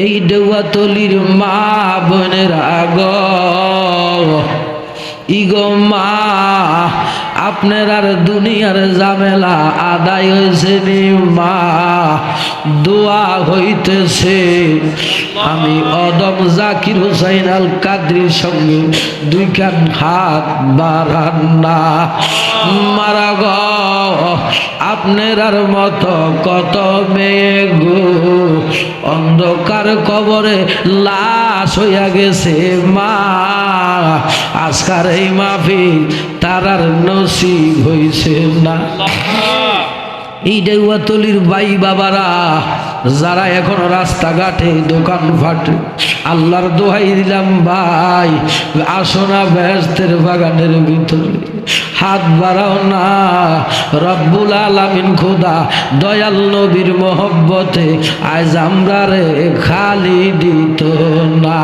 এই দেওয়াতলির মা বোনেরা গো, ইগো মা আপনার আর দুনিয়ার ঝামেলা আদায় হয়েছে নি মা? দোয়া হইতেছে আমি অদম জাকির হুসাইন আল কাদরির সঙ্গে দুই কান হাত বাড়ান না। মারা গো আপনার আর মতো কত মেয়ে গো অন্ধকার কবরে লাশ হইয়া গেছে মা। আজকার এই মাহফিল তারার নসিব হইছে না। এই দেওয়াতলির ভাই বাবারা যারা এখনো রাস্তাঘাটে দোকান ফাটে, আল্লাহর দোহাই দিলাম ভাই আসো না বেহেশতের বাগানের ভিতরে, হাত বাড়াও না। রব্বুল আলামিন খোদা দয়াল নবীর মহব্বতে আজ আমরা রে খালি দিত না।